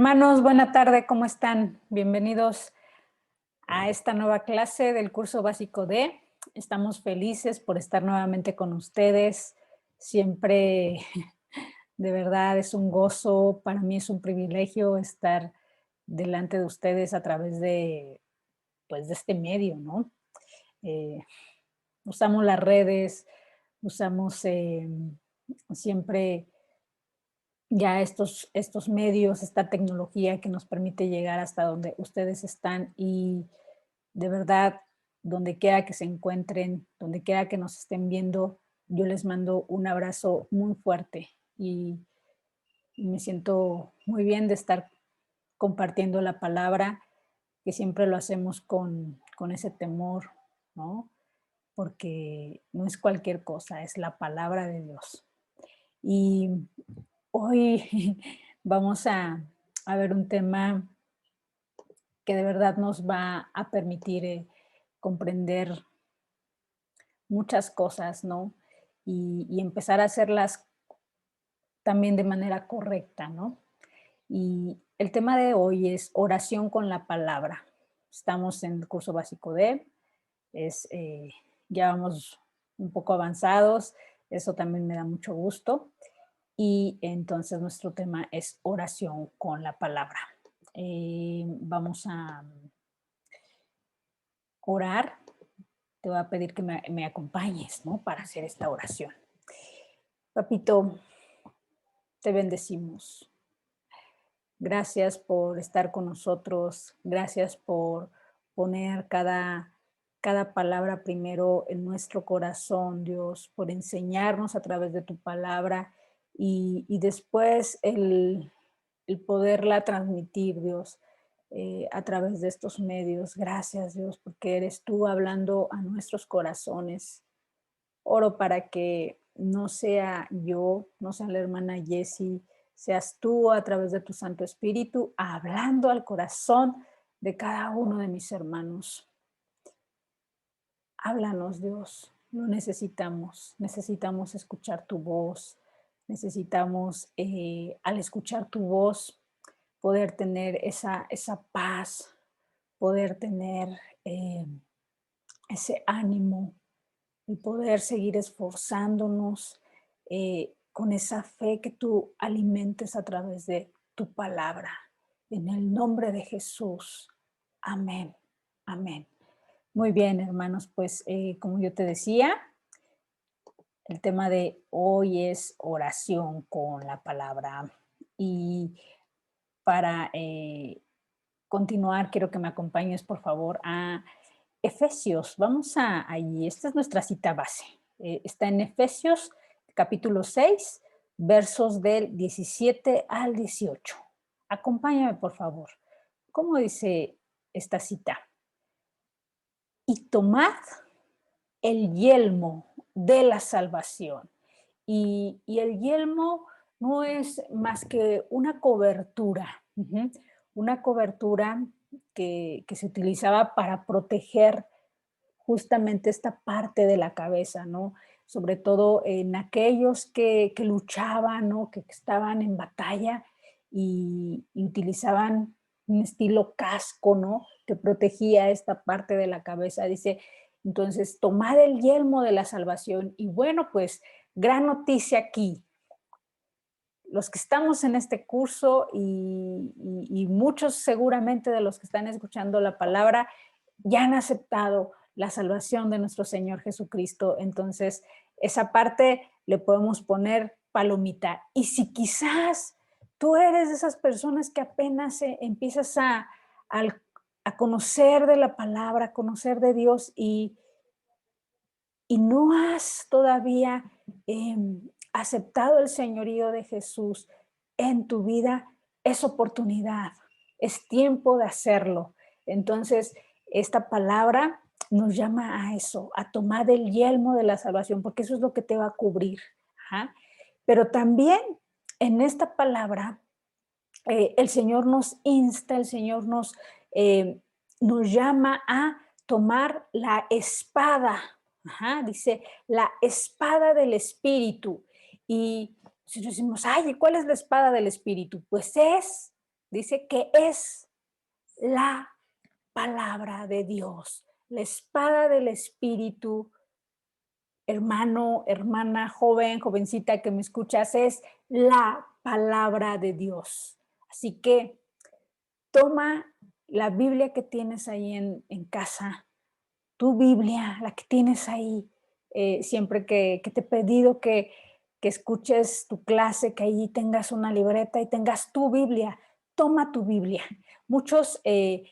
Hermanos, buena tarde, ¿cómo están? Bienvenidos a esta nueva clase del curso básico D. Estamos felices por estar nuevamente con ustedes. Siempre, de verdad, es un gozo, para mí es un privilegio estar delante de ustedes a través de, pues, de este medio, ¿no? Eh, Usamos las redes, usamos siempre ya estos medios, esta tecnología que nos permite llegar hasta donde ustedes están y de verdad, donde quiera que se encuentren, donde quiera que nos estén viendo, yo les mando un abrazo muy fuerte y me siento muy bien de estar compartiendo la palabra, que siempre lo hacemos con ese temor, ¿no? Porque no es cualquier cosa, es la palabra de Dios. Y hoy vamos a ver un tema que de verdad nos va a permitir comprender muchas cosas, ¿no? Y empezar a hacerlas también de manera correcta, ¿no? Y el tema de hoy es oración con la palabra. Estamos en el curso básico D, es, ya vamos un poco avanzados, eso también me da mucho gusto. Y entonces nuestro tema es oración con la palabra. Vamos a orar. Te voy a pedir que me acompañes, ¿no? Para hacer esta oración. Papito, te bendecimos. Gracias por estar con nosotros. Gracias por poner cada palabra primero en nuestro corazón, Dios, por enseñarnos a través de tu palabra y después el poderla transmitir, Dios, a través de estos medios. Gracias, Dios, porque eres tú hablando a nuestros corazones. Oro para que no sea yo, no sea la hermana Jessie, seas tú a través de tu Santo Espíritu hablando al corazón de cada uno de mis hermanos. Háblanos, Dios, lo necesitamos. Necesitamos escuchar tu voz. Necesitamos, al escuchar tu voz, poder tener esa paz, poder tener ese ánimo, y poder seguir esforzándonos con esa fe que tú alimentes a través de tu palabra. En el nombre de Jesús. Amén. Amén. Muy bien, hermanos, pues como yo te decía, el tema de hoy es oración con la palabra. Y para continuar, quiero que me acompañes, por favor, a Efesios. Vamos a allí. Esta es nuestra cita base. Está en Efesios capítulo 6, versos del 17 al 18. Acompáñame, por favor. ¿Cómo dice esta cita? Y tomad el yelmo de la salvación. Y el yelmo no es más que una cobertura, una cobertura que se utilizaba para proteger justamente esta parte de la cabeza, ¿no? Sobre todo en aquellos que luchaban, ¿no? Que estaban en batalla y utilizaban un estilo casco, ¿no? Que protegía esta parte de la cabeza. Dice, entonces, tomad el yelmo de la salvación. Y bueno, pues, gran noticia aquí. Los que estamos en este curso y muchos seguramente de los que están escuchando la palabra ya han aceptado la salvación de nuestro Señor Jesucristo. Entonces, esa parte le podemos poner palomita. Y si quizás tú eres de esas personas que apenas empiezas a conocer de la palabra, a conocer de Dios y no has todavía aceptado el señorío de Jesús en tu vida, es oportunidad, es tiempo de hacerlo. Entonces, esta palabra nos llama a eso, a tomar el yelmo de la salvación, porque eso es lo que te va a cubrir. Ajá. Pero también en esta palabra, el Señor nos insta, el Señor nos llama a tomar la espada. Ajá, dice, la espada del Espíritu. Y si decimos, ay, ¿cuál es la espada del Espíritu? Pues es dice que es la palabra de Dios, la espada del Espíritu. Hermano, hermana, joven, jovencita que me escuchas, es la palabra de Dios. Así que toma la Biblia que tienes ahí en casa, tu Biblia, la que tienes ahí, siempre que te he pedido que escuches tu clase, que ahí tengas una libreta y tengas tu Biblia. Toma tu Biblia. Muchos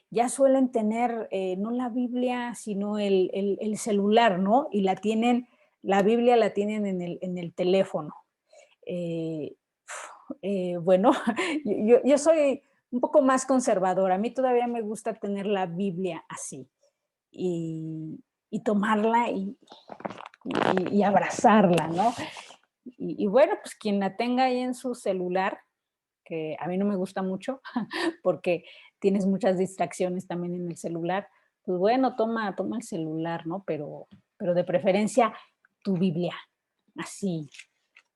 ya suelen tener no la Biblia, sino el celular, ¿no? Y la Biblia la tienen en el teléfono. Eh, bueno, yo soy un poco más conservadora. A mí todavía me gusta tener la Biblia así y tomarla y abrazarla, ¿no? Y bueno, pues quien la tenga ahí en su celular, que a mí no me gusta mucho, porque tienes muchas distracciones también en el celular, pues bueno, toma el celular, ¿no? Pero de preferencia tu Biblia, así,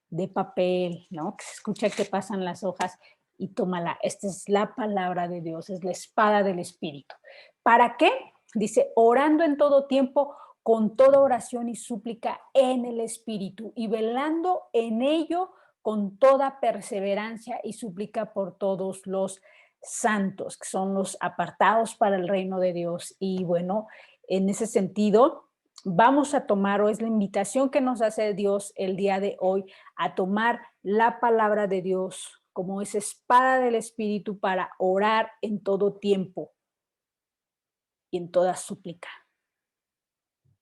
de papel, ¿no? Que se escucha que pasan las hojas y tómala. Esta es la palabra de Dios, es la espada del Espíritu. ¿Para qué? Dice, orando en todo tiempo, con toda oración y súplica en el Espíritu y velando en ello con toda perseverancia y súplica por todos los santos, que son los apartados para el reino de Dios. Y bueno, en ese sentido, vamos a tomar, o es la invitación que nos hace Dios el día de hoy, a tomar la palabra de Dios como esa espada del Espíritu para orar en todo tiempo y en toda súplica.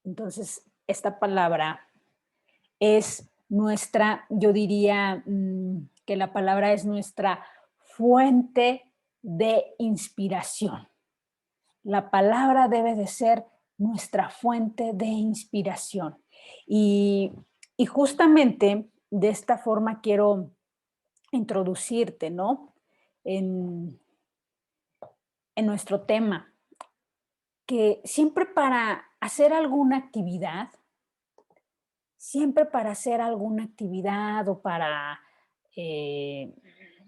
Entonces, esta palabra es nuestra, yo diría que la palabra es nuestra fuente de inspiración. La palabra debe de ser nuestra fuente de inspiración. Y, y justamente de esta forma quiero introducirte, ¿no? En, en nuestro tema, que siempre para hacer alguna actividad, siempre para hacer alguna actividad o para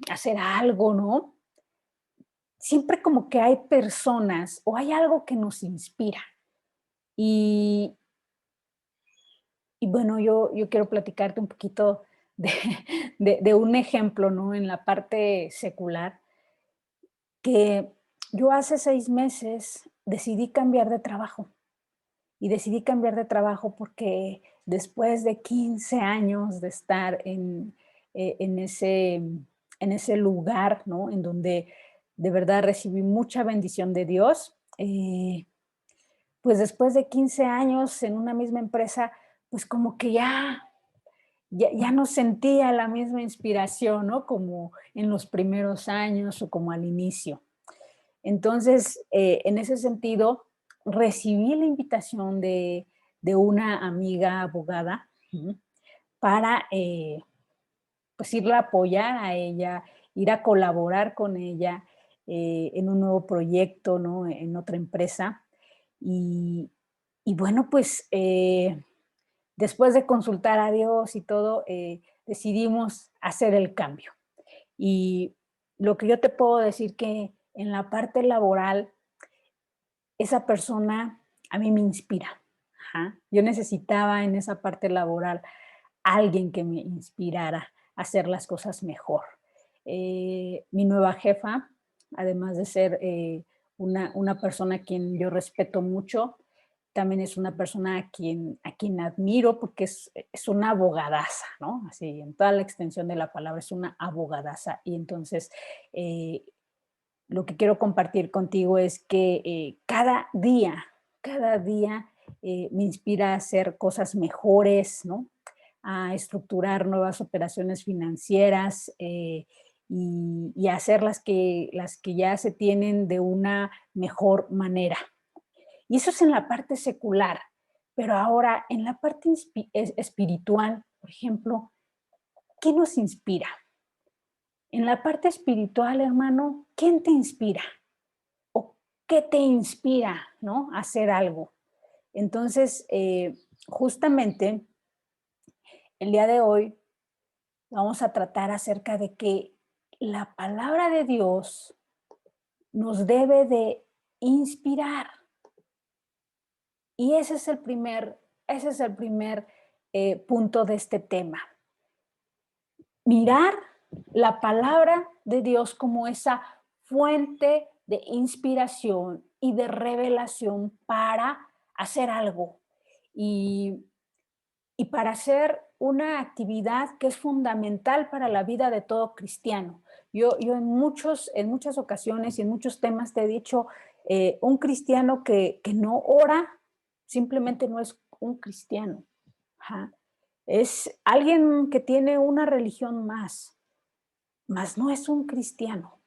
hacer algo, ¿no? Siempre como que hay personas o hay algo que nos inspira. Y, y bueno, yo quiero platicarte un poquito de, de un ejemplo, ¿no? En la parte secular, que yo hace 6 meses decidí cambiar de trabajo. Y decidí cambiar de trabajo porque después de 15 años de estar en ese lugar, ¿no? En donde de verdad recibí mucha bendición de Dios, pues después de 15 años en una misma empresa, pues como que ya no sentía la misma inspiración, ¿no? Como en los primeros años o como al inicio. Entonces, en ese sentido, recibí la invitación de una amiga abogada, ¿no? Para, pues, irla a apoyar a ella, ir a colaborar con ella en un nuevo proyecto, ¿no? En otra empresa. Y, y bueno, pues después de consultar a Dios y todo, decidimos hacer el cambio. Y lo que yo te puedo decir que en la parte laboral, esa persona a mí me inspira. Ajá. Yo necesitaba en esa parte laboral alguien que me inspirara a hacer las cosas mejor. Mi nueva jefa, además de ser una persona a quien yo respeto mucho, también es una persona a quien admiro porque es una abogadaza, ¿no? Así, en toda la extensión de la palabra, es una abogadaza. Y entonces, eh, lo que quiero compartir contigo es que cada día me inspira a hacer cosas mejores, ¿no? A estructurar nuevas operaciones financieras y a hacer las que ya se tienen de una mejor manera. Y eso es en la parte secular, pero ahora en la parte espiritual, por ejemplo, ¿qué nos inspira? En la parte espiritual, hermano, ¿quién te inspira? ¿O qué te inspira, ¿no? A hacer algo. Entonces, justamente el día de hoy vamos a tratar acerca de que la palabra de Dios nos debe de inspirar. Y ese es el primer punto de este tema. Mirar la palabra de Dios como esa fuente de inspiración y de revelación para hacer algo y para hacer una actividad que es fundamental para la vida de todo cristiano. Yo en muchas ocasiones y en muchos temas te he dicho, un cristiano que no ora simplemente no es un cristiano. Ajá. Es alguien que tiene una religión más no es un cristiano,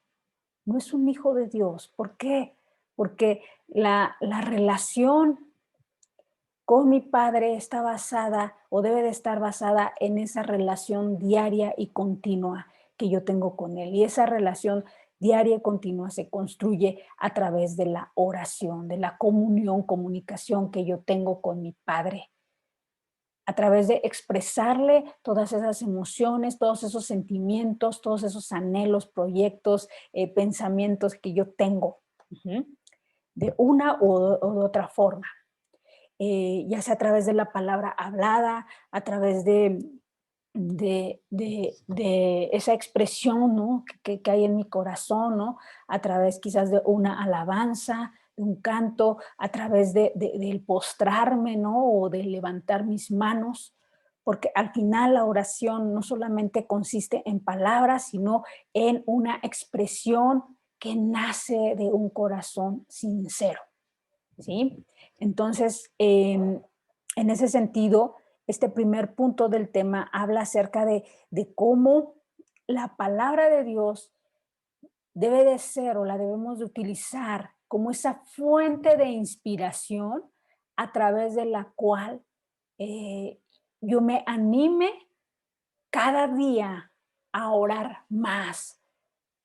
no es un hijo de Dios. ¿Por qué? Porque la relación con mi Padre está basada o debe de estar basada en esa relación diaria y continua que yo tengo con Él. Y esa relación diaria y continua se construye a través de la oración, de la comunicación que yo tengo con mi Padre, a través de expresarle todas esas emociones, todos esos sentimientos, todos esos anhelos, proyectos, pensamientos que yo tengo, de una o de otra forma. Ya sea a través de la palabra hablada, a través de esa expresión, ¿no? que hay en mi corazón, ¿no? A través quizás de una alabanza, de un canto, a través del postrarme, ¿no? O de levantar mis manos, porque al final la oración no solamente consiste en palabras, sino en una expresión que nace de un corazón sincero, ¿sí? Entonces, en ese sentido, este primer punto del tema habla acerca de cómo la palabra de Dios debe de ser o la debemos de utilizar como esa fuente de inspiración a través de la cual yo me anime cada día a orar más,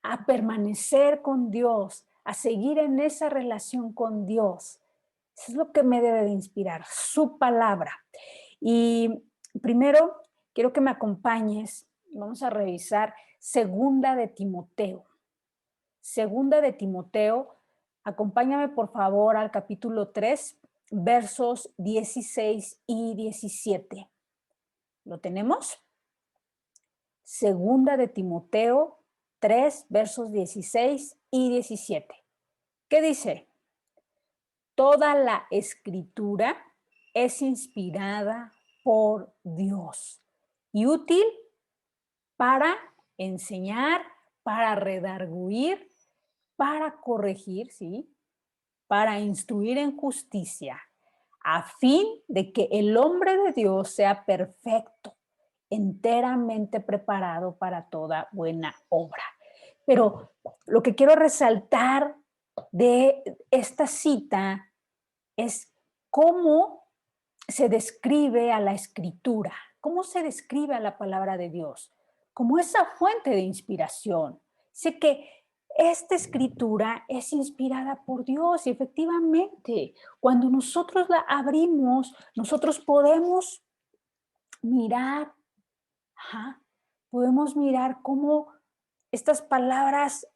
a permanecer con Dios, a seguir en esa relación con Dios. Eso es lo que me debe de inspirar, su palabra. Y primero quiero que me acompañes, vamos a revisar Segunda de Timoteo. Segunda de Timoteo, acompáñame por favor al capítulo 3, versos 16 y 17. ¿Lo tenemos? Segunda de Timoteo 3, versos 16 y 17. ¿Qué dice? Toda la escritura es inspirada por Dios y útil para enseñar, para redarguir, para corregir, ¿sí? Para instruir en justicia, a fin de que el hombre de Dios sea perfecto, enteramente preparado para toda buena obra. Pero lo que quiero resaltar de esta cita es cómo se describe a la escritura, cómo se describe a la palabra de Dios, como esa fuente de inspiración. Sé que esta escritura es inspirada por Dios y efectivamente, cuando nosotros la abrimos, nosotros podemos mirar, podemos mirar cómo estas palabras,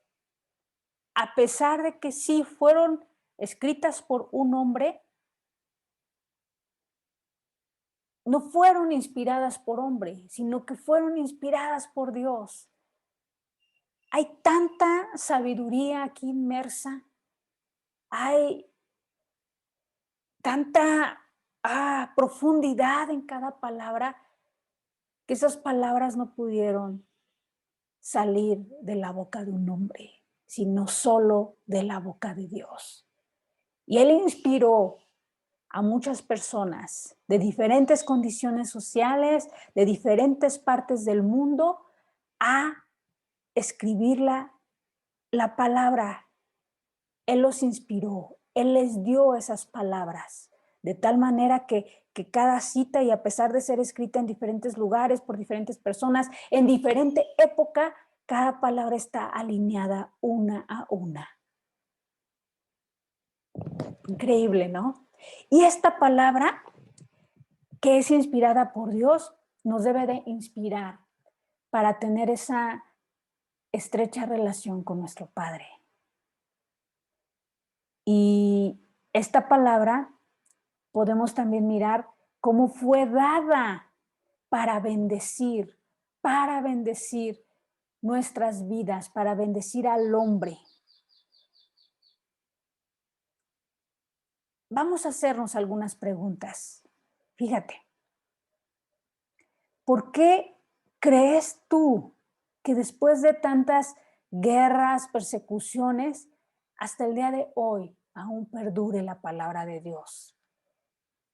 a pesar de que sí fueron escritas por un hombre, no fueron inspiradas por hombre, sino que fueron inspiradas por Dios. Hay tanta sabiduría aquí inmersa, hay tanta profundidad en cada palabra, que esas palabras no pudieron salir de la boca de un hombre, sino solo de la boca de Dios. Y Él inspiró a muchas personas de diferentes condiciones sociales, de diferentes partes del mundo, a escribir la palabra. Él los inspiró, Él les dio esas palabras, de tal manera que cada cita, y a pesar de ser escrita en diferentes lugares, por diferentes personas, en diferente época, cada palabra está alineada una a una. Increíble, ¿no? Y esta palabra, que es inspirada por Dios, nos debe de inspirar para tener esa estrecha relación con nuestro Padre. Y esta palabra podemos también mirar cómo fue dada para bendecir nuestras vidas, para bendecir al hombre. Vamos a hacernos algunas preguntas. Fíjate, ¿por qué crees tú que después de tantas guerras, persecuciones, hasta el día de hoy aún perdure la palabra de Dios?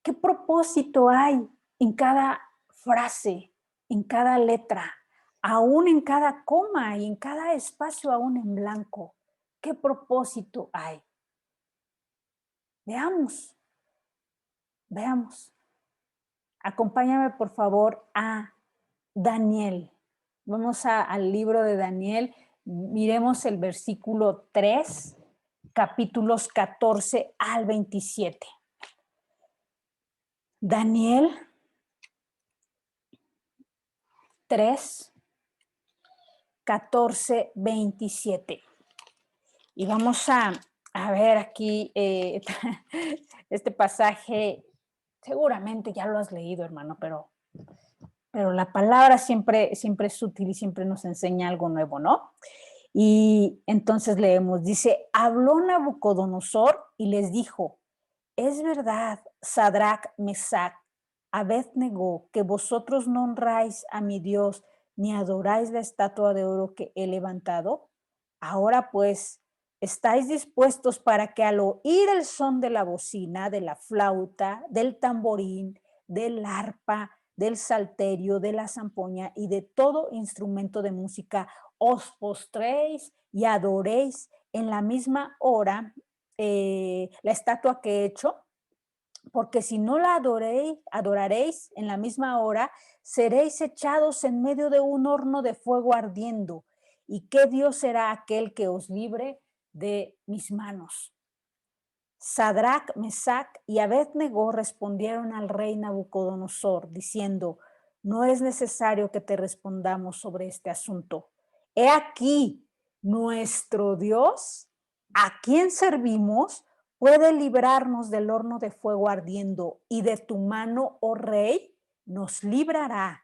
¿Qué propósito hay en cada frase, en cada letra, aún en cada coma y en cada espacio aún en blanco? ¿Qué propósito hay? Veamos, veamos. Acompáñame por favor a Daniel. Vamos al libro de Daniel. Miremos el versículo 3, capítulos 14 al 27. Daniel 3, 14, 27. Y vamos a ver aquí este pasaje. Seguramente ya lo has leído, hermano, pero la palabra siempre, siempre es útil y siempre nos enseña algo nuevo, ¿no? Y entonces leemos, dice, habló Nabucodonosor y les dijo, es verdad, Sadrach, Mesach, Abed-Nego, que vosotros no honráis a mi Dios ni adoráis la estatua de oro que he levantado. Ahora pues, ¿estáis dispuestos para que al oír el son de la bocina, de la flauta, del tamborín, del arpa, del salterio, de la zampoña y de todo instrumento de música, os postréis y adoréis en la misma hora la estatua que he hecho? Porque si no la adoraréis en la misma hora, seréis echados en medio de un horno de fuego ardiendo. ¿Y qué Dios será aquel que os libre de mis manos? Sadrach, Mesach y Abed-Nego respondieron al rey Nabucodonosor, diciendo, no es necesario que te respondamos sobre este asunto. He aquí, nuestro Dios, a quien servimos, puede librarnos del horno de fuego ardiendo, y de tu mano, oh rey, nos librará.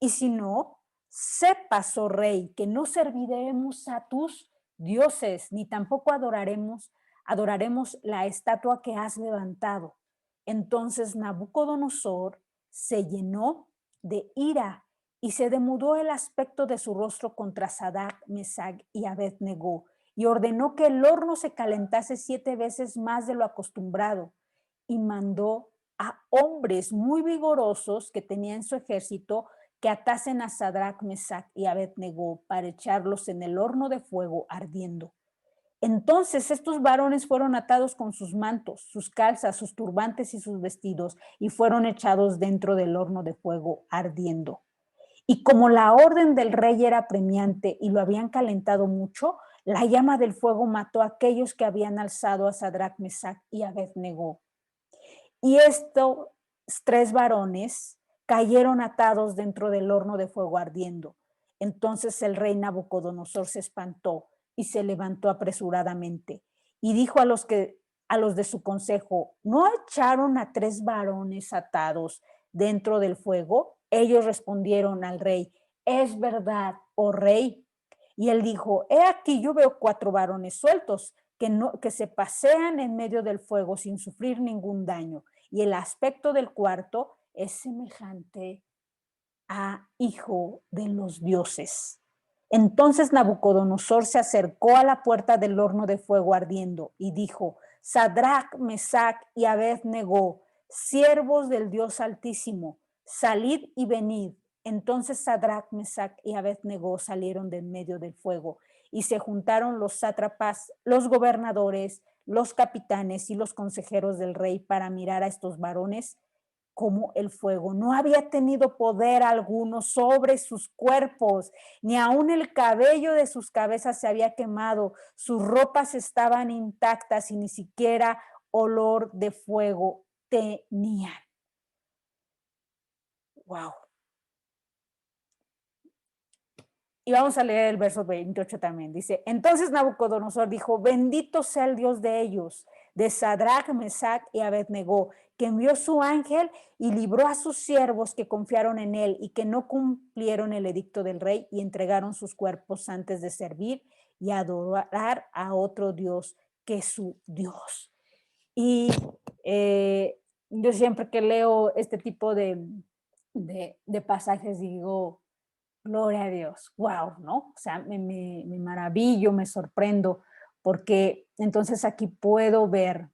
Y si no, sepas, oh rey, que no serviremos a tus dioses, ni tampoco adoraremos la estatua que has levantado. Entonces Nabucodonosor se llenó de ira y se demudó el aspecto de su rostro contra Sadrach, Mesach y Abed-Nego, y ordenó que el horno se calentase 7 veces más de lo acostumbrado, y mandó a hombres muy vigorosos que tenía en su ejército que atasen a Sadrach, Mesach y Abed-Nego para echarlos en el horno de fuego ardiendo. Entonces estos varones fueron atados con sus mantos, sus calzas, sus turbantes y sus vestidos, y fueron echados dentro del horno de fuego ardiendo. Y como la orden del rey era premiante y lo habían calentado mucho, la llama del fuego mató a aquellos que habían alzado a Sadrach, Mesach y Abed-Nego. Y estos 3 varones cayeron atados dentro del horno de fuego ardiendo. Entonces el rey Nabucodonosor se espantó y se levantó apresuradamente y dijo a los de su consejo, ¿no echaron a 3 varones atados dentro del fuego? Ellos respondieron al rey, es verdad, oh rey. Y él dijo, he aquí yo veo 4 varones sueltos que se pasean en medio del fuego sin sufrir ningún daño. Y el aspecto del cuarto es semejante a hijo de los dioses. Entonces Nabucodonosor se acercó a la puerta del horno de fuego ardiendo y dijo, Sadrach, Mesach y Abed-Nego, siervos del Dios Altísimo, salid y venid. Entonces Sadrach, Mesach y Abed-Nego salieron de en medio del fuego y se juntaron los sátrapas, los gobernadores, los capitanes y los consejeros del rey para mirar a estos varones como el fuego. No había tenido poder alguno sobre sus cuerpos, ni aun el cabello de sus cabezas se había quemado, sus ropas estaban intactas y ni siquiera olor de fuego tenían. Wow. Y vamos a leer el verso 28 también. Dice, entonces Nabucodonosor dijo, bendito sea el Dios de ellos, de Sadrach, Mesach y Abednego, que envió su ángel y libró a sus siervos que confiaron en él y que no cumplieron el edicto del rey y entregaron sus cuerpos antes de servir y adorar a otro Dios que su Dios. Y yo siempre que leo este tipo de pasajes digo, gloria a Dios, wow, ¿no? O sea, me maravillo, me sorprendo, porque entonces aquí puedo ver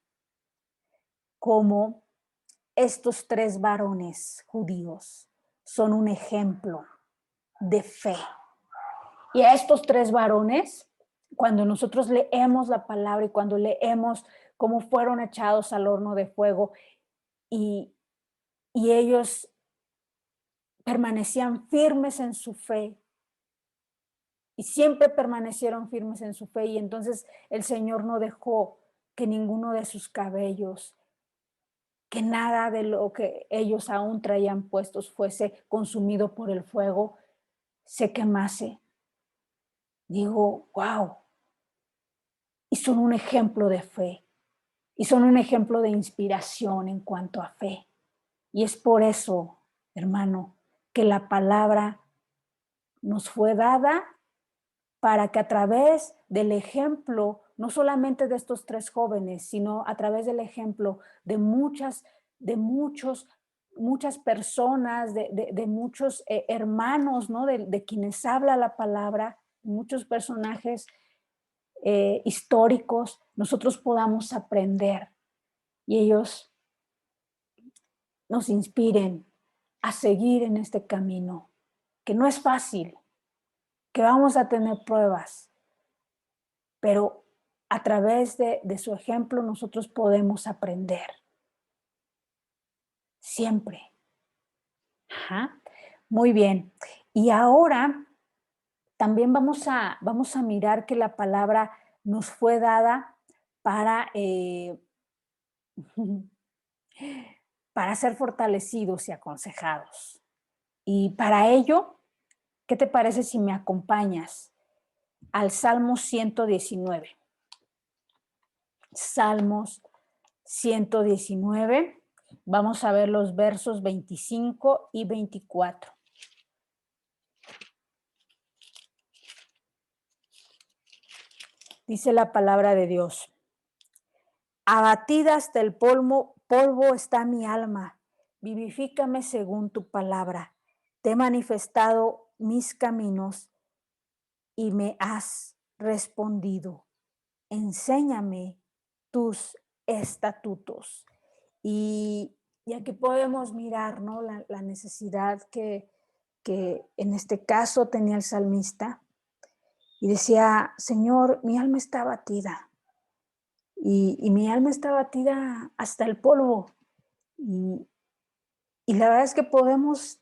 cómo estos 3 varones judíos son un ejemplo de fe. Y a estos 3 varones, cuando nosotros leemos la palabra y cuando leemos cómo fueron echados al horno de fuego y ellos permanecían firmes en su fe y siempre permanecieron firmes en su fe, y entonces el Señor no dejó que ninguno de sus cabellos, que nada de lo que ellos aún traían puestos fuese consumido por el fuego, se quemase. Digo, wow, y son un ejemplo de fe, y son un ejemplo de inspiración en cuanto a fe. Y es por eso, hermano, que la palabra nos fue dada para que a través del ejemplo, no solamente de estos 3 jóvenes, sino a través del ejemplo de muchas personas, de muchos hermanos, ¿no? De quienes habla la palabra, muchos personajes históricos, nosotros podamos aprender y ellos nos inspiren a seguir en este camino, que no es fácil, que vamos a tener pruebas, pero a través de su ejemplo nosotros podemos aprender. Siempre. Ajá. Muy bien. Y ahora también vamos a mirar que la palabra nos fue dada para, para ser fortalecidos y aconsejados. Y para ello, ¿qué te parece si me acompañas al Salmo 119? Salmos 119. Vamos a ver los versos 25 y 24. Dice la palabra de Dios: abatida hasta el polvo está mi alma, vivifícame según tu palabra. Te he manifestado mis caminos y me has respondido. Enséñame tus estatutos. Y aquí podemos mirar, ¿no? la necesidad que en este caso tenía el salmista, y decía, Señor, mi alma está abatida, y mi alma está abatida hasta el polvo, y la verdad es que podemos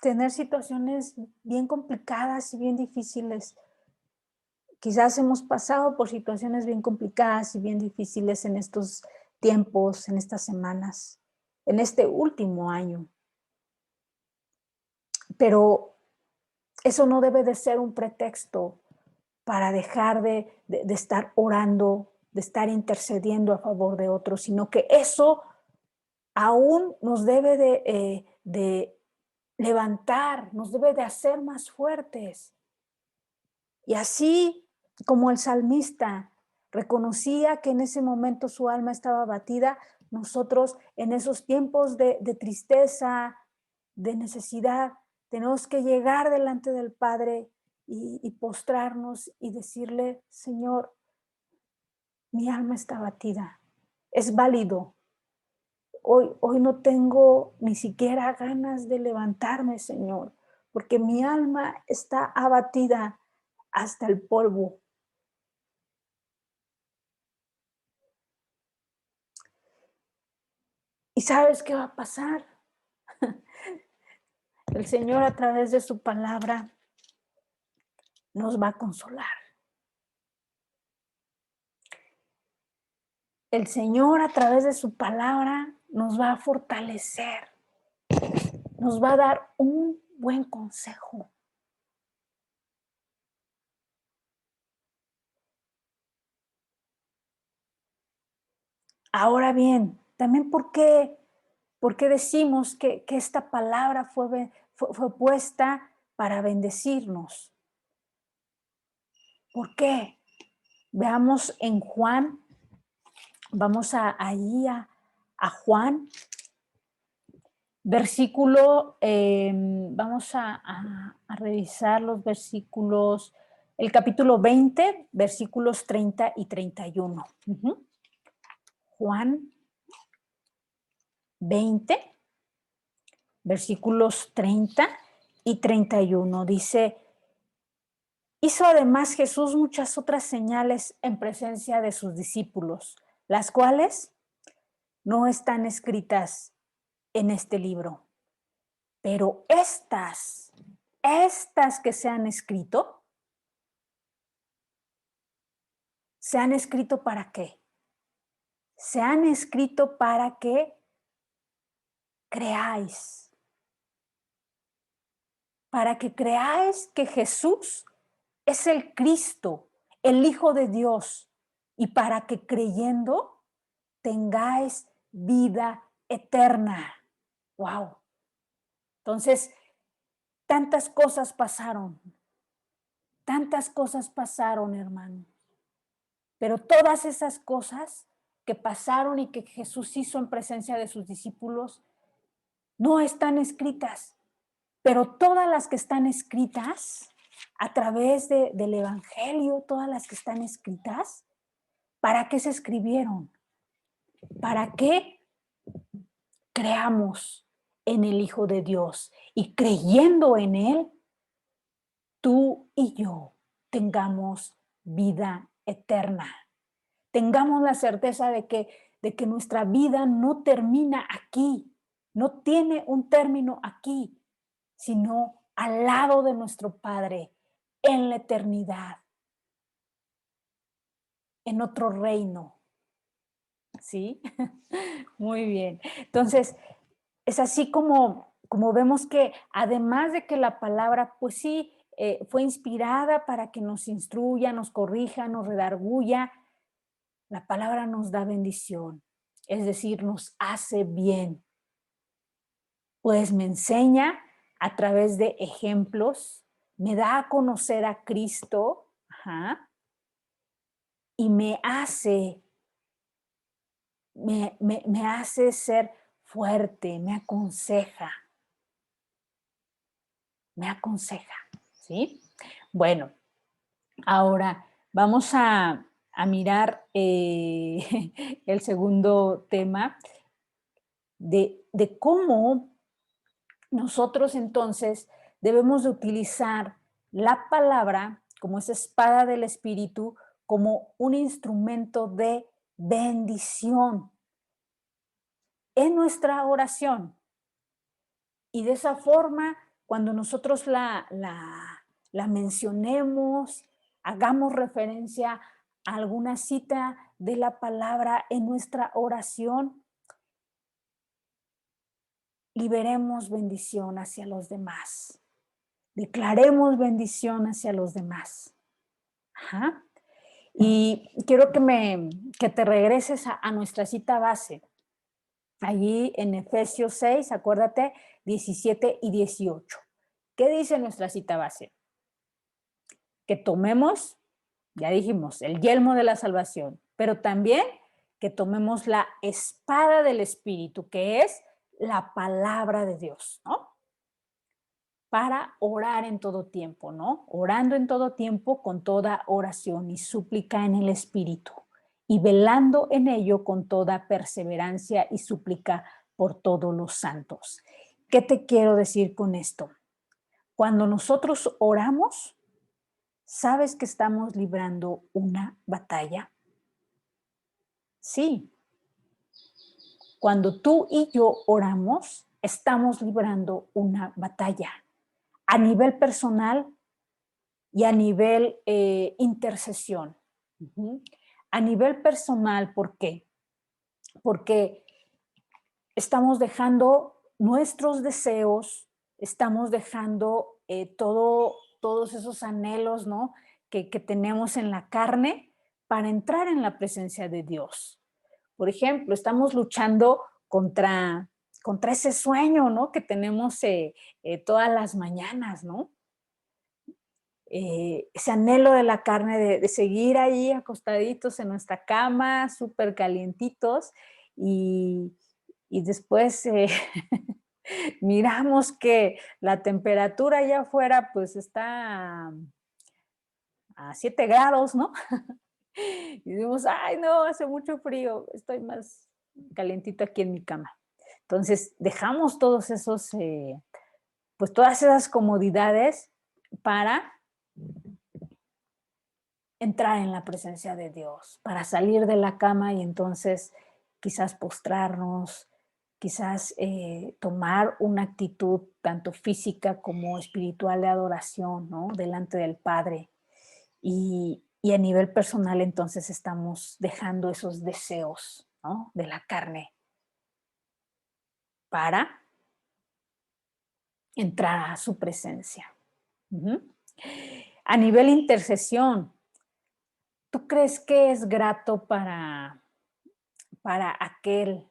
tener situaciones bien complicadas y bien difíciles. Quizás hemos pasado por situaciones bien complicadas y bien difíciles en estos tiempos, en estas semanas, en este último año. Pero eso no debe de ser un pretexto para dejar de estar orando, de estar intercediendo a favor de otros, sino que eso aún nos debe de levantar, nos debe de hacer más fuertes. Y así como el salmista reconocía que en ese momento su alma estaba abatida, nosotros en esos tiempos de tristeza, de necesidad, tenemos que llegar delante del Padre y postrarnos y decirle, Señor, mi alma está abatida. Es válido. Hoy no tengo ni siquiera ganas de levantarme, Señor, porque mi alma está abatida hasta el polvo. ¿Y sabes qué va a pasar? El Señor a través de su palabra nos va a consolar. El Señor a través de su palabra nos va a fortalecer. Nos va a dar un buen consejo. Ahora bien, también por qué decimos que esta palabra fue puesta para bendecirnos. ¿Por qué? Veamos en Juan, vamos allí a Juan, versículo, vamos a revisar los versículos, el capítulo 20, versículos 30 y 31. Juan 20, versículos 30 y 31. Dice, hizo además Jesús muchas otras señales en presencia de sus discípulos, las cuales no están escritas en este libro. Pero estas que se han escrito ¿para qué? Se han escrito para que creáis. Para que creáis que Jesús es el Cristo, el Hijo de Dios, y para que creyendo tengáis vida eterna. ¡Wow! Entonces, tantas cosas pasaron, hermano. Pero todas esas cosas que pasaron y que Jesús hizo en presencia de sus discípulos no están escritas, pero todas las que están escritas a través del Evangelio, todas las que están escritas, ¿para qué se escribieron? Para que creamos en el Hijo de Dios y creyendo en Él, tú y yo tengamos vida eterna. Tengamos la certeza de que nuestra vida no termina aquí, no tiene un término aquí, sino al lado de nuestro Padre, en la eternidad, en otro reino. ¿Sí? Muy bien. Entonces, es así como vemos que además de que la palabra, pues sí, fue inspirada para que nos instruya, nos corrija, nos redarguya, la palabra nos da bendición, es decir, nos hace bien. Pues me enseña a través de ejemplos, me da a conocer a Cristo, y me hace ser fuerte, me aconseja, ¿sí? Bueno, ahora vamos a mirar el segundo tema de cómo nosotros entonces debemos de utilizar la palabra como esa espada del Espíritu, como un instrumento de bendición en nuestra oración. Y de esa forma, cuando nosotros la mencionemos, hagamos referencia a alguna cita de la palabra en nuestra oración, liberemos bendición hacia los demás. Declaremos bendición hacia los demás. Ajá. Y quiero que te regreses a nuestra cita base. Allí en Efesios 6, acuérdate, 17 y 18. ¿Qué dice nuestra cita base? Que tomemos, ya dijimos, el yelmo de la salvación, pero también que tomemos la espada del Espíritu, que es la palabra de Dios, ¿no? Para orar en todo tiempo, ¿no? Orando en todo tiempo con toda oración y súplica en el Espíritu y velando en ello con toda perseverancia y súplica por todos los santos. ¿Qué te quiero decir con esto? Cuando nosotros oramos, ¿sabes que estamos librando una batalla? Sí. Cuando tú y yo oramos, estamos librando una batalla a nivel personal y a nivel intercesión. A nivel personal, ¿por qué? Porque estamos dejando nuestros deseos, estamos dejando todos esos anhelos, ¿no? que tenemos en la carne para entrar en la presencia de Dios. Por ejemplo, estamos luchando contra ese sueño, ¿no? Que tenemos todas las mañanas, ¿no? Ese anhelo de la carne de seguir ahí acostaditos en nuestra cama, súper calientitos, y, y después miramos que la temperatura allá afuera pues está a 7 grados, ¿no? Y decimos, ay, no, hace mucho frío, estoy más calientito aquí en mi cama. Entonces, dejamos todos esos, pues todas esas comodidades para entrar en la presencia de Dios, para salir de la cama y entonces quizás postrarnos, quizás tomar una actitud tanto física como espiritual de adoración, ¿no? Delante del Padre. Y a nivel personal entonces estamos dejando esos deseos, ¿no? De la carne para entrar a su presencia. Uh-huh. A nivel intercesión, ¿tú crees que es grato para aquel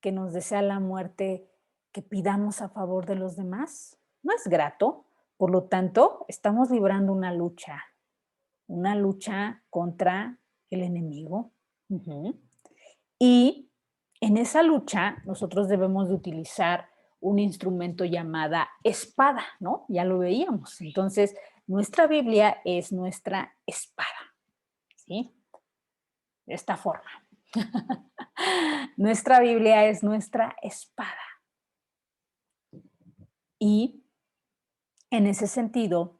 que nos desea la muerte que pidamos a favor de los demás? No es grato. Por lo tanto, estamos librando una lucha contra el enemigo. Uh-huh. Y en esa lucha nosotros debemos de utilizar un instrumento llamada espada, ¿no? Ya lo veíamos. Entonces, nuestra Biblia es nuestra espada, ¿sí? De esta forma. Nuestra Biblia es nuestra espada. Y en ese sentido,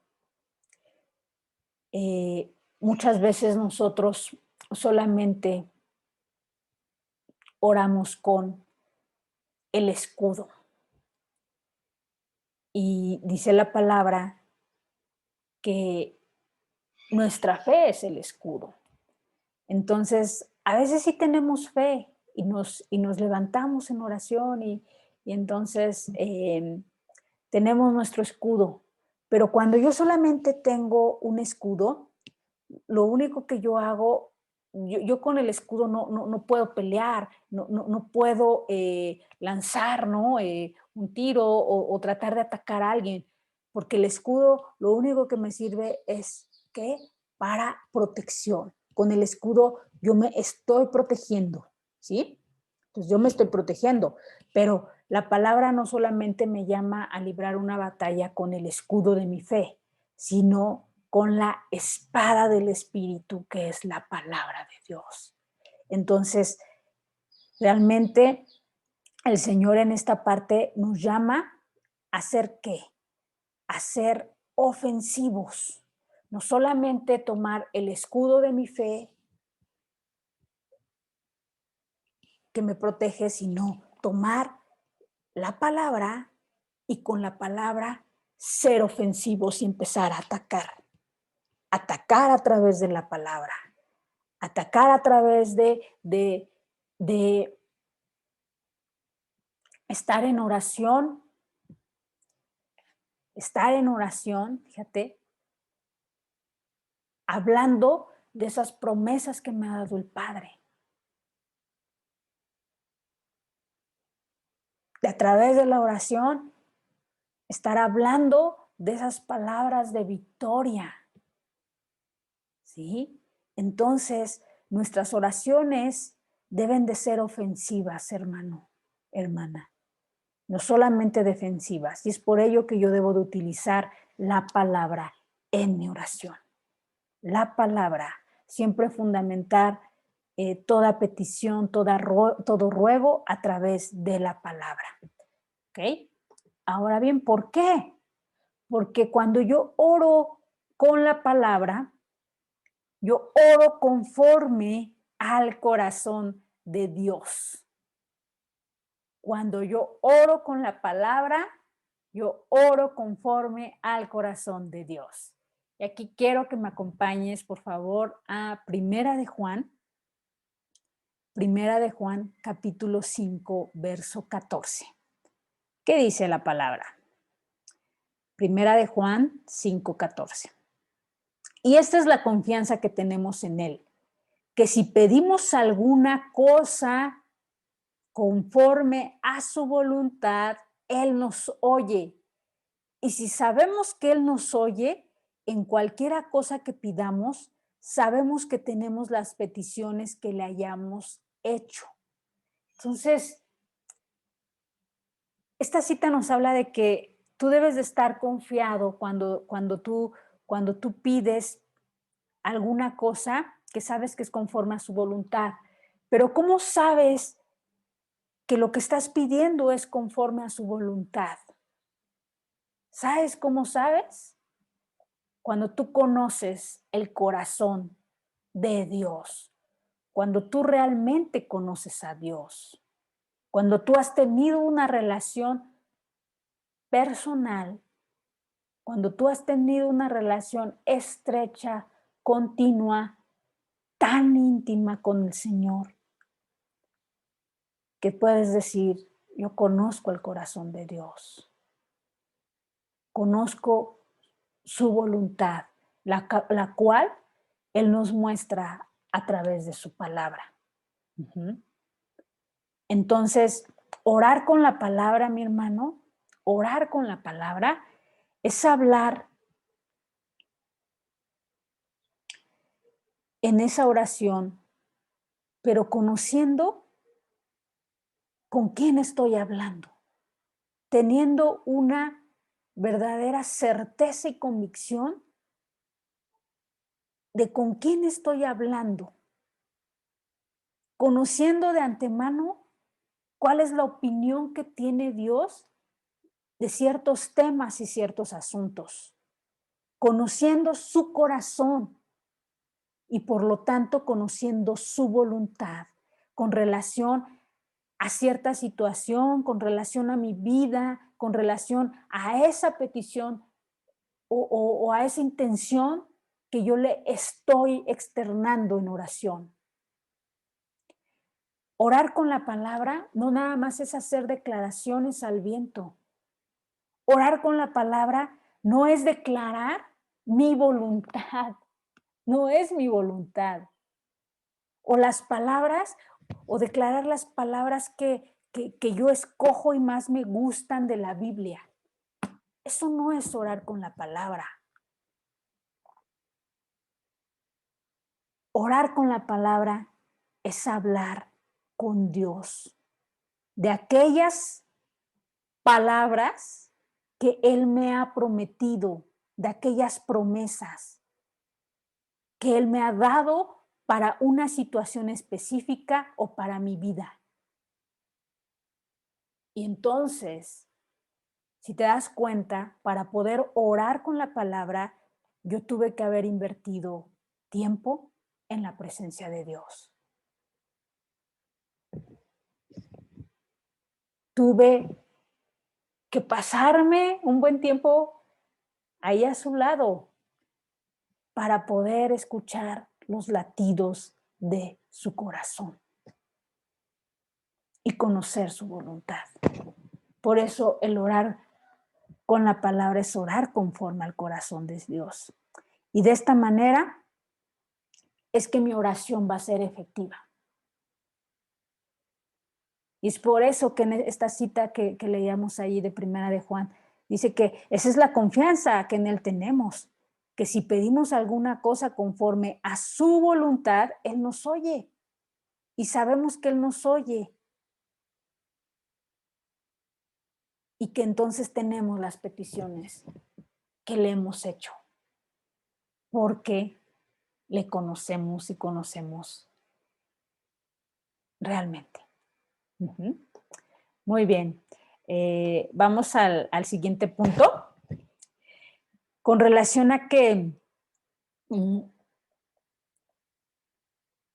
muchas veces nosotros solamente oramos con el escudo. Y dice la palabra que nuestra fe es el escudo. Entonces, a veces sí tenemos fe y nos levantamos en oración y entonces tenemos nuestro escudo. Pero cuando yo solamente tengo un escudo, lo único que yo hago, yo con el escudo no puedo pelear, no puedo lanzar, ¿no? Un tiro o tratar de atacar a alguien, porque el escudo lo único que me sirve es que para protección. Con el escudo yo me estoy protegiendo, ¿sí? Entonces yo me estoy protegiendo, pero la palabra no solamente me llama a librar una batalla con el escudo de mi fe, sino con la espada del Espíritu, que es la palabra de Dios. Entonces, realmente el Señor en esta parte nos llama a ser ¿qué? A ser ofensivos. No solamente tomar el escudo de mi fe que me protege, sino tomar la palabra y con la palabra ser ofensivos y empezar a atacar. Atacar a través de la palabra. Atacar a través de estar en oración, fíjate, hablando de esas promesas que me ha dado el Padre. De a través de la oración, estar hablando de esas palabras de victoria, ¿sí? Entonces, nuestras oraciones deben de ser ofensivas, hermano, hermana, no solamente defensivas. Y es por ello que yo debo de utilizar la palabra en mi oración. La palabra, siempre fundamentar toda petición, todo ruego a través de la palabra. ¿Ok? Ahora bien, ¿por qué? Porque cuando yo oro con la palabra, yo oro conforme al corazón de Dios. Cuando yo oro con la palabra, yo oro conforme al corazón de Dios. Y aquí quiero que me acompañes, por favor, a Primera de Juan capítulo 5, verso 14. ¿Qué dice la palabra? Primera de Juan 5, 14. Y esta es la confianza que tenemos en Él, que si pedimos alguna cosa conforme a su voluntad, Él nos oye. Y si sabemos que Él nos oye, en cualquiera cosa que pidamos, sabemos que tenemos las peticiones que le hayamos hecho. Entonces, esta cita nos habla de que tú debes de estar confiado cuando tú pides alguna cosa que sabes que es conforme a su voluntad. Pero ¿cómo sabes que lo que estás pidiendo es conforme a su voluntad? ¿Sabes cómo sabes? Cuando tú conoces el corazón de Dios, cuando tú realmente conoces a Dios, cuando tú has tenido una relación personal, cuando tú has tenido una relación estrecha, continua, tan íntima con el Señor, que puedes decir, yo conozco el corazón de Dios, conozco su voluntad, la cual Él nos muestra a través de su palabra. Entonces, orar con la palabra, mi hermano, orar con la palabra es hablar en esa oración, pero conociendo con quién estoy hablando, teniendo una verdadera certeza y convicción de con quién estoy hablando, conociendo de antemano cuál es la opinión que tiene Dios de ciertos temas y ciertos asuntos, conociendo su corazón y por lo tanto conociendo su voluntad con relación a cierta situación, con relación a mi vida, con relación a esa petición o a esa intención que yo le estoy externando en oración. Orar con la palabra no nada más es hacer declaraciones al viento. Orar con la palabra no es declarar mi voluntad, no es mi voluntad. O las palabras, o declarar las palabras que yo escojo y más me gustan de la Biblia. Eso no es orar con la palabra. Orar con la palabra es hablar con Dios de aquellas palabras que Él me ha prometido, de aquellas promesas que Él me ha dado para una situación específica o para mi vida. Y entonces, si te das cuenta, para poder orar con la palabra, yo tuve que haber invertido tiempo en la presencia de Dios. Tuve que pasarme un buen tiempo ahí a su lado para poder escuchar los latidos de su corazón y conocer su voluntad. Por eso el orar con la palabra es orar conforme al corazón de Dios. Y de esta manera es que mi oración va a ser efectiva. Y es por eso que en esta cita que leíamos ahí de Primera de Juan, dice que esa es la confianza que en Él tenemos, que si pedimos alguna cosa conforme a su voluntad, Él nos oye. Y sabemos que Él nos oye. Y que entonces tenemos las peticiones que le hemos hecho. Porque le conocemos y conocemos realmente. Muy bien. Vamos al siguiente punto. Con relación a que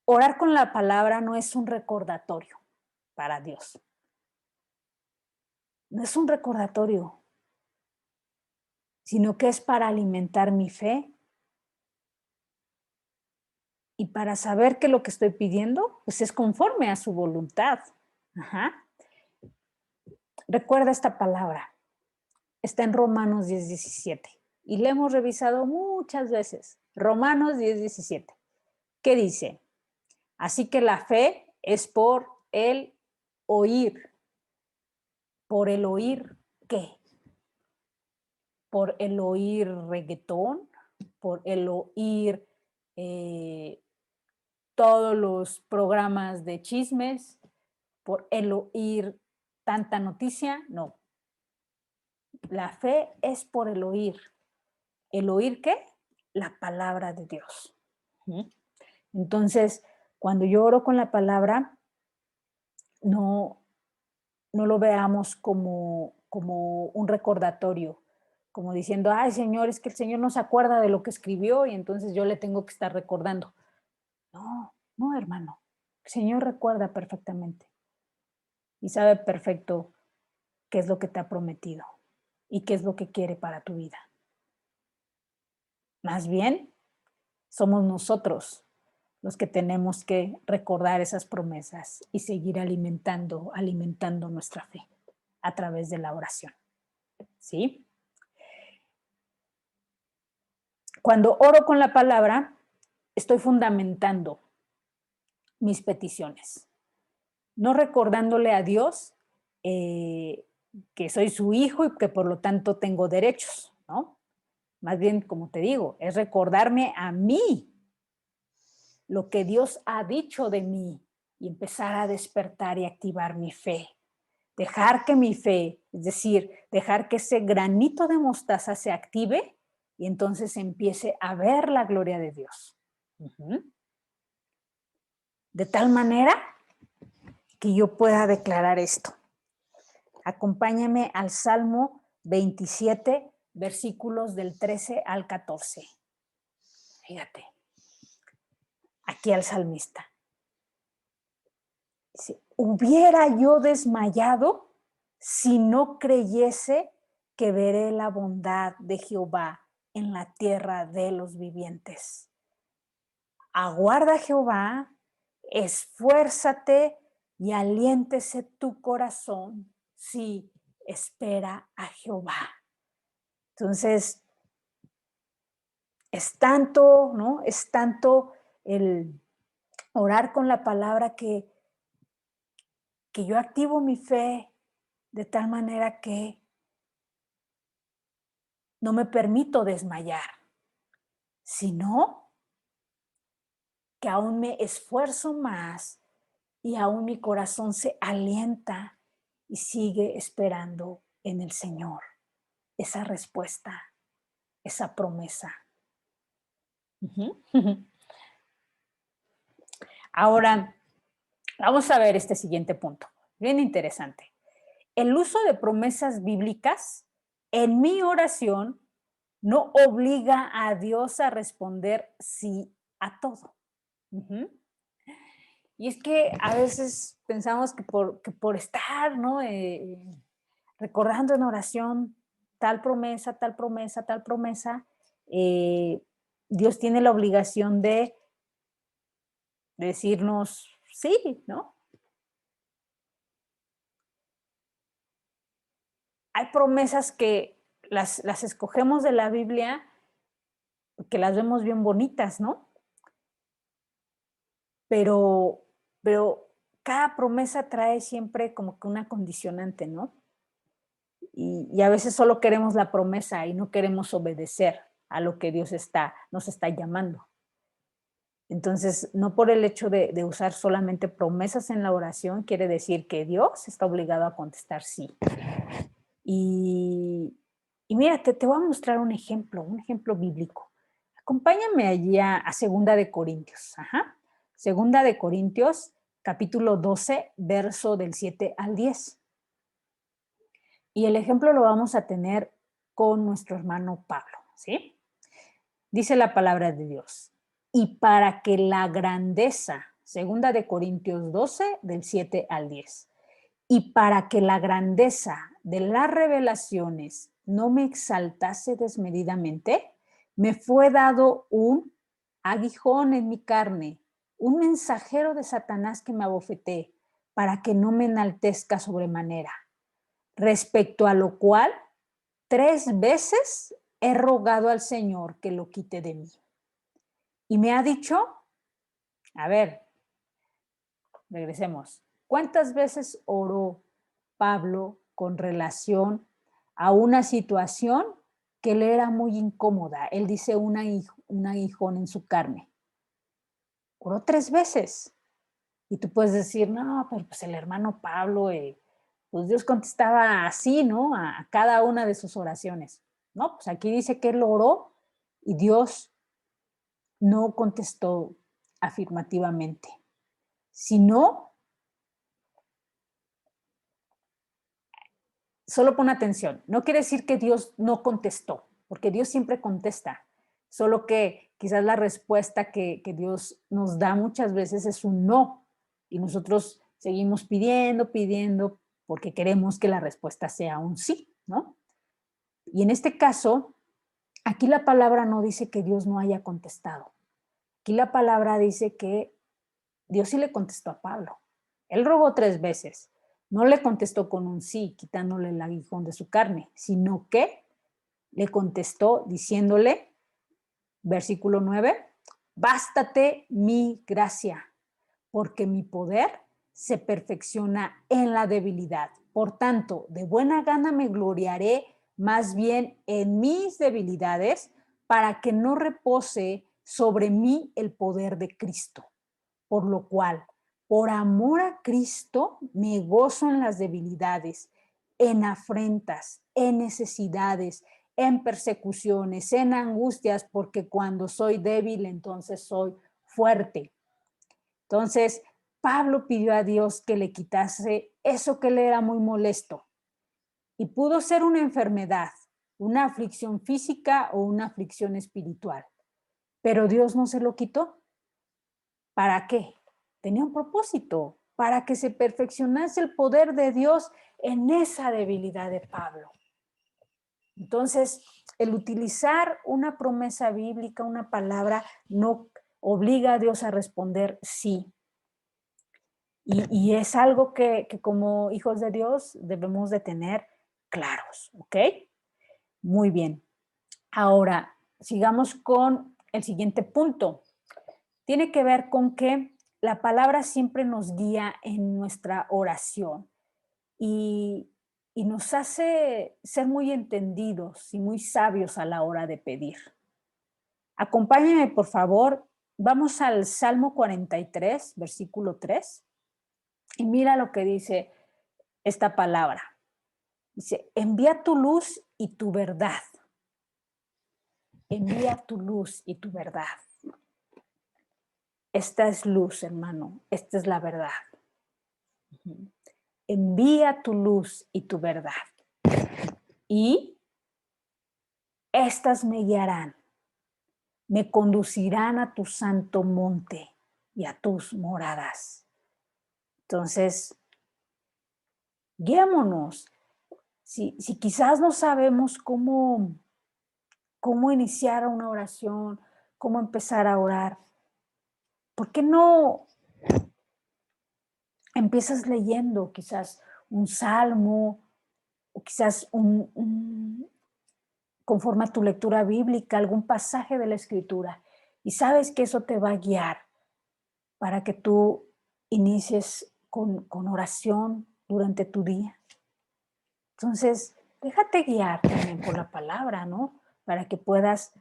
orar con la palabra no es un recordatorio para Dios. No es un recordatorio, sino que es para alimentar mi fe y para saber que lo que estoy pidiendo pues es conforme a su voluntad. Ajá. Recuerda esta palabra. Está en Romanos 10:17 y la hemos revisado muchas veces. Romanos 10:17. ¿Qué dice? Así que la fe es por el oír. ¿Por el oír qué? ¿Por el oír reggaetón? ¿Por el oír todos los programas de chismes? ¿Por el oír tanta noticia? No. La fe es por el oír. ¿El oír qué? La palabra de Dios. Entonces, cuando yo oro con la palabra, no lo veamos como un recordatorio, como diciendo, ay Señor, es que el Señor no se acuerda de lo que escribió y entonces yo le tengo que estar recordando. No, no, hermano. El Señor recuerda perfectamente y sabe perfecto qué es lo que te ha prometido y qué es lo que quiere para tu vida. Más bien, somos nosotros los que tenemos que recordar esas promesas y seguir alimentando nuestra fe a través de la oración. ¿Sí? Cuando oro con la palabra, estoy fundamentando mis peticiones, no recordándole a Dios que soy su hijo y que por lo tanto tengo derechos, ¿no? Más bien, como te digo, es recordarme a mí lo que Dios ha dicho de mí y empezar a despertar y activar mi fe. Dejar que mi fe, es decir, dejar que ese granito de mostaza se active y entonces empiece a ver la gloria de Dios. De tal manera que yo pueda declarar esto. Acompáñame al Salmo 27, versículos del 13 al 14. Fíjate, aquí al salmista. Dice, hubiera yo desmayado si no creyese que veré la bondad de Jehová en la tierra de los vivientes. Aguarda Jehová, esfuérzate y aliéntese tu corazón. Sí, espera a Jehová. Entonces, es tanto, ¿no? Es tanto el orar con la palabra que yo activo mi fe de tal manera que no me permito desmayar, sino que aún me esfuerzo más y aún mi corazón se alienta y sigue esperando en el Señor esa respuesta, esa promesa. Ahora, vamos a ver este siguiente punto, bien interesante. El uso de promesas bíblicas en mi oración no obliga a Dios a responder sí a todo. Y es que a veces pensamos que por estar, ¿no? Recordando en oración tal promesa, tal promesa, tal promesa, Dios tiene la obligación de decirnos sí, ¿no? Hay promesas que las escogemos de la Biblia, que las vemos bien bonitas, ¿no? Pero cada promesa trae siempre como que una condicionante, ¿no? Y a veces solo queremos la promesa y no queremos obedecer a lo que Dios nos está llamando. Entonces, no por el hecho de usar solamente promesas en la oración quiere decir que Dios está obligado a contestar sí. Y mira, te voy a mostrar un ejemplo bíblico. Acompáñame allí a 2 de Corintios. Segunda de Corintios, capítulo 12, verso del 7 al 10. Y el ejemplo lo vamos a tener con nuestro hermano Pablo, ¿sí? Dice la palabra de Dios. Y para que la grandeza, 2 de Corintios 12, del 7 al 10. Y para que la grandeza de las revelaciones no me exaltase desmedidamente, me fue dado un aguijón en mi carne, un mensajero de Satanás que me abofeté, para que no me enaltezca sobremanera. Respecto a lo cual, 3 veces he rogado al Señor que lo quite de mí. Y me ha dicho, a ver, regresemos. ¿Cuántas veces oró Pablo con relación a una situación que le era muy incómoda? Él dice un aguijón en su carne. Oró 3 veces. Y tú puedes decir, no, pero pues el hermano Pablo, pues Dios contestaba así, ¿no? A cada una de sus oraciones. No, pues aquí dice que él oró y Dios no contestó afirmativamente, sino, solo pon atención, no quiere decir que Dios no contestó, porque Dios siempre contesta, solo que quizás la respuesta que Dios nos da muchas veces es un no, y nosotros seguimos pidiendo, porque queremos que la respuesta sea un sí, ¿no? Y en este caso, aquí la palabra no dice que Dios no haya contestado. Aquí la palabra dice que Dios sí le contestó a Pablo. Él rogó 3 veces. No le contestó con un sí, quitándole el aguijón de su carne, sino que le contestó diciéndole, versículo 9, bástate mi gracia, porque mi poder se perfecciona en la debilidad. Por tanto, de buena gana me gloriaré más bien en mis debilidades para que no repose sobre mí el poder de Cristo. Por lo cual, por amor a Cristo, me gozo en las debilidades, en afrentas, en necesidades, en persecuciones, en angustias, porque cuando soy débil, entonces soy fuerte. Entonces, Pablo pidió a Dios que le quitase eso que le era muy molesto. Y pudo ser una enfermedad, una aflicción física o una aflicción espiritual. Pero Dios no se lo quitó. ¿Para qué? Tenía un propósito, para que se perfeccionase el poder de Dios en esa debilidad de Pablo. Entonces, el utilizar una promesa bíblica, una palabra, no obliga a Dios a responder sí. Y es algo que como hijos de Dios debemos de tener claros, ¿ok? Muy bien. Ahora, sigamos con el siguiente punto. Tiene que ver con que la palabra siempre nos guía en nuestra oración y, y nos hace ser muy entendidos y muy sabios a la hora de pedir. Acompáñenme, por favor. Vamos al Salmo 43, versículo 3. Y mira lo que dice esta palabra. Dice, envía tu luz y tu verdad. Envía tu luz y tu verdad. Esta es luz, hermano. Esta es la verdad. Envía tu luz y tu verdad. Y estas me guiarán, me conducirán a tu santo monte y a tus moradas. Entonces, guiémonos. Si quizás no sabemos cómo iniciar una oración, cómo empezar a orar, ¿por qué no empiezas leyendo quizás un salmo o quizás conforme a tu lectura bíblica, algún pasaje de la Escritura? Y sabes que eso te va a guiar para que tú inicies con oración durante tu día. Entonces, déjate guiar también por la palabra, ¿no? Para que puedas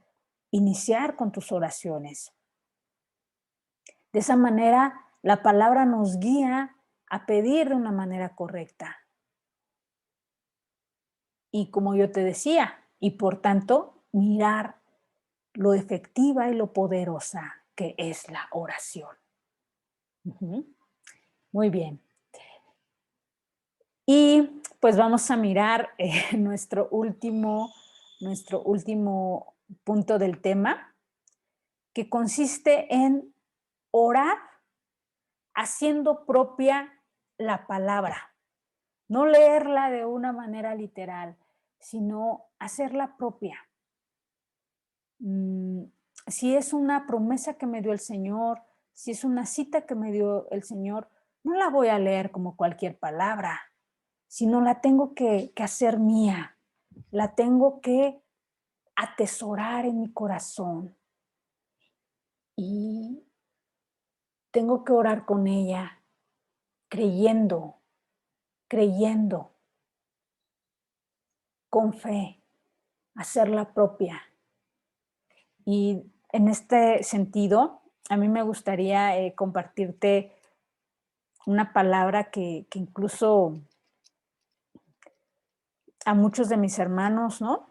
iniciar con tus oraciones. De esa manera, la palabra nos guía a pedir de una manera correcta. Y como yo te decía, y por tanto, mirar lo efectiva y lo poderosa que es la oración. Muy bien. Y pues vamos a mirar nuestro último punto del tema, que consiste en orar haciendo propia la palabra. No leerla de una manera literal, sino hacerla propia. Si es una promesa que me dio el Señor, si es una cita que me dio el Señor, no la voy a leer como cualquier palabra, sino la tengo que hacer mía, la tengo que atesorar en mi corazón y tengo que orar con ella creyendo, creyendo, con fe, hacerla propia. Y en este sentido, a mí me gustaría compartirte una palabra que incluso a muchos de mis hermanos, ¿no?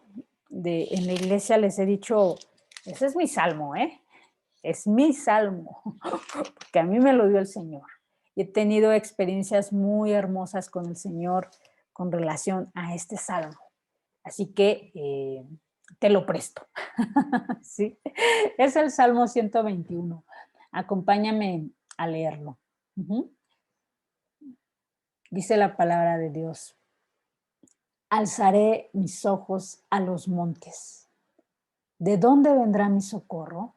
En la iglesia les he dicho, ese es mi salmo, ¿eh? Es mi salmo, porque a mí me lo dio el Señor. Y he tenido experiencias muy hermosas con el Señor con relación a este salmo. Así que te lo presto. ¿Sí? Es el Salmo 121. Acompáñame a leerlo. Uh-huh. Dice la palabra de Dios. Alzaré mis ojos a los montes. ¿De dónde vendrá mi socorro?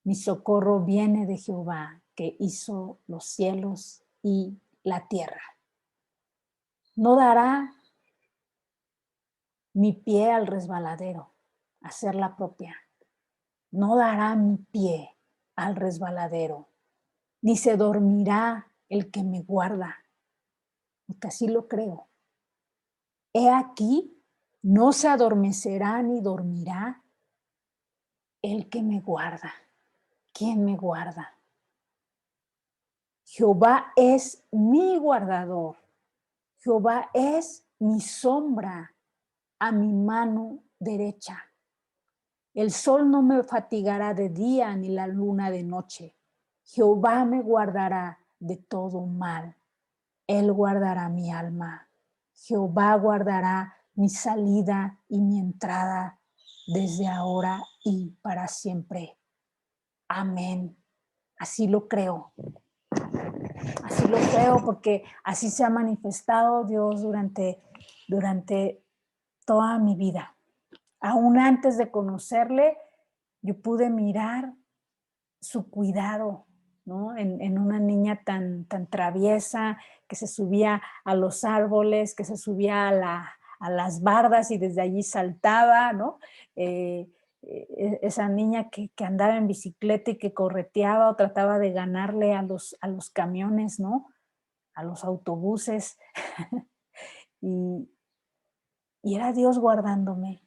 Mi socorro viene de Jehová, que hizo los cielos y la tierra. No dará mi pie al resbaladero, a ser la propia. No dará mi pie al resbaladero, ni se dormirá el que me guarda, porque así lo creo. He aquí, no se adormecerá ni dormirá el que me guarda. ¿Quién me guarda? Jehová es mi guardador. Jehová es mi sombra a mi mano derecha. El sol no me fatigará de día ni la luna de noche. Jehová me guardará de todo mal. Él guardará mi alma. Jehová guardará mi salida y mi entrada desde ahora y para siempre. Amén. Así lo creo. Así lo creo porque así se ha manifestado Dios durante toda mi vida. Aún antes de conocerle, yo pude mirar su cuidado, ¿no? En una niña tan traviesa, que se subía a los árboles, que se subía a las bardas y desde allí saltaba, ¿no? Esa niña que andaba en bicicleta y que correteaba o trataba de ganarle a los camiones, ¿no? A los autobuses. y, y era Dios guardándome.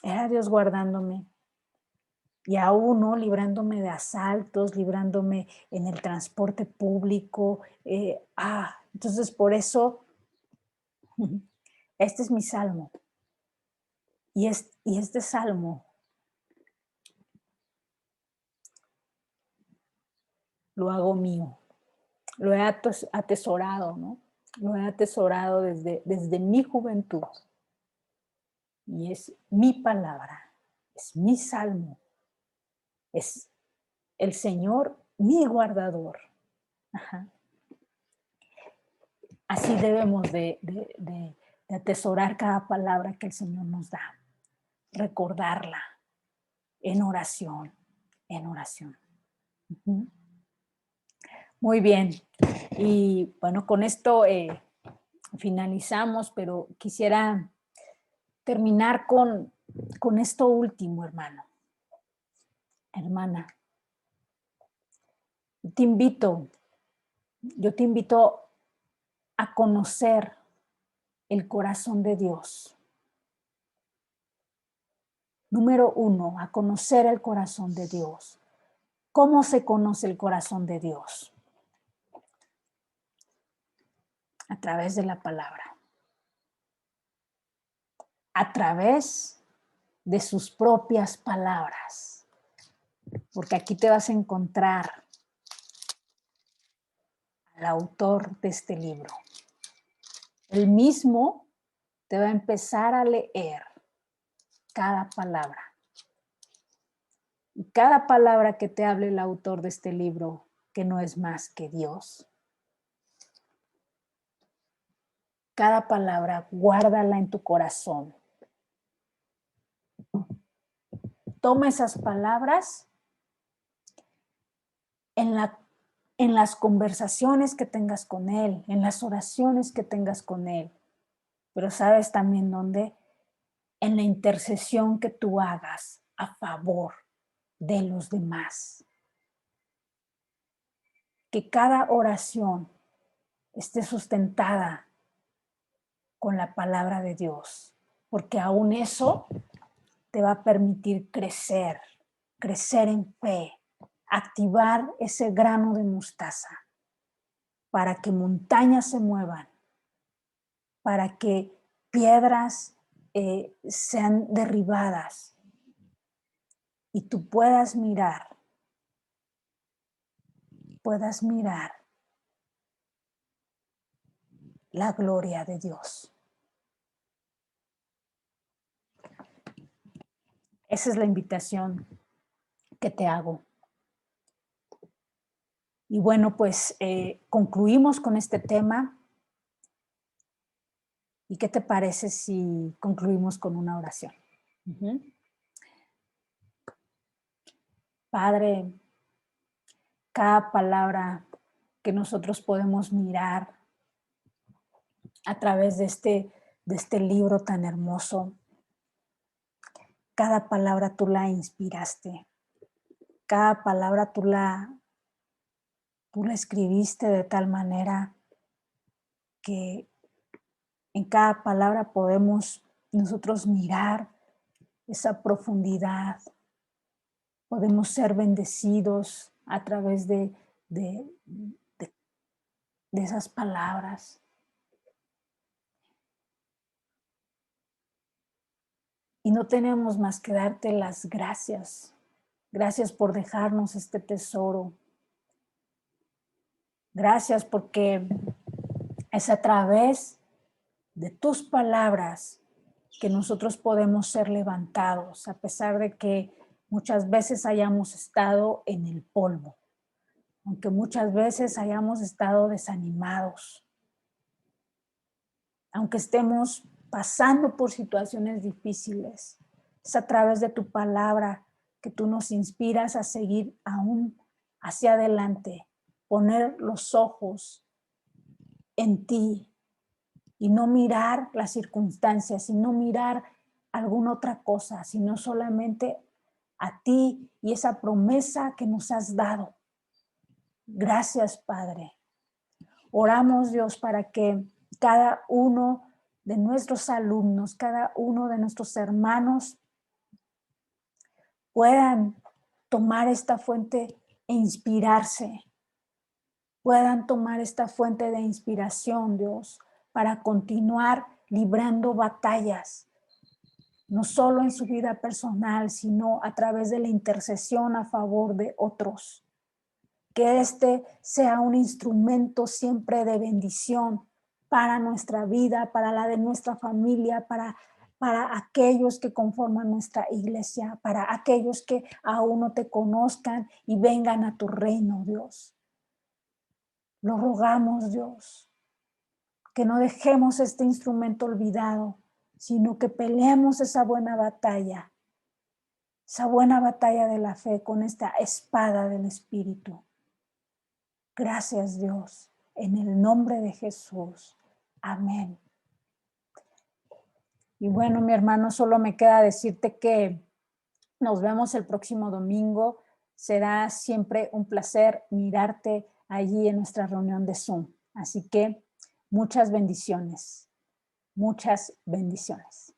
Era Dios guardándome. Y aún, ¿no? Librándome de asaltos, librándome en el transporte público. Entonces, por eso, este es mi salmo. Y este salmo lo hago mío. Lo he atesorado, ¿no? Lo he atesorado desde mi juventud. Y es mi palabra, es mi salmo. Es el Señor mi guardador. Ajá. Así debemos de atesorar cada palabra que el Señor nos da, recordarla en oración, en oración. Uh-huh. Muy bien, y bueno, con esto finalizamos, pero quisiera terminar con esto último, hermano, hermana. Yo te invito a conocer el corazón de Dios. Número 1, a conocer el corazón de Dios. ¿Cómo se conoce el corazón de Dios? A través de la palabra. A través de sus propias palabras. Porque aquí te vas a encontrar al autor de este libro. Él mismo te va a empezar a leer cada palabra. Y cada palabra que te hable el autor de este libro, que no es más que Dios, cada palabra, guárdala en tu corazón. Toma esas palabras en las conversaciones que tengas con Él, en las oraciones que tengas con Él. Pero sabes también dónde, en la intercesión que tú hagas a favor de los demás. que cada oración esté sustentada con la palabra de Dios, porque aún eso te va a permitir crecer en fe, activar ese grano de mostaza para que montañas se muevan, para que piedras sean derribadas y tú puedas mirar la gloria de Dios. Esa es la invitación que te hago. Y bueno, pues concluimos con este tema. ¿Y qué te parece si concluimos con una oración? Padre, cada palabra que nosotros podemos mirar a través de este libro tan hermoso, cada palabra tú la inspiraste, cada palabra tú la escribiste de tal manera que en cada palabra podemos nosotros mirar esa profundidad, podemos ser bendecidos a través de esas palabras. Y no tenemos más que darte las gracias. Gracias por dejarnos este tesoro. Gracias porque es a través de tus palabras que nosotros podemos ser levantados, a pesar de que muchas veces hayamos estado en el polvo, aunque muchas veces hayamos estado desanimados, aunque estemos pasando por situaciones difíciles. Es a través de tu palabra que tú nos inspiras a seguir aún hacia adelante, poner los ojos en ti y no mirar las circunstancias, y no mirar alguna otra cosa, sino solamente a ti y esa promesa que nos has dado. Gracias, Padre. Oramos, Dios, para que cada uno de nuestros alumnos, cada uno de nuestros hermanos puedan tomar esta fuente e inspirarse, puedan tomar esta fuente de inspiración, Dios, para continuar librando batallas, no solo en su vida personal, sino a través de la intercesión a favor de otros. Que este sea un instrumento siempre de bendición para nuestra vida, para la de nuestra familia, para aquellos que conforman nuestra iglesia, para aquellos que aún no te conozcan y vengan a tu reino, Dios. Lo rogamos, Dios, que no dejemos este instrumento olvidado, sino que peleemos esa buena batalla de la fe con esta espada del Espíritu. Gracias, Dios, en el nombre de Jesús. Amén. Y bueno, mi hermano, solo me queda decirte que nos vemos el próximo domingo. Será siempre un placer mirarte allí en nuestra reunión de Zoom. Así que muchas bendiciones. Muchas bendiciones.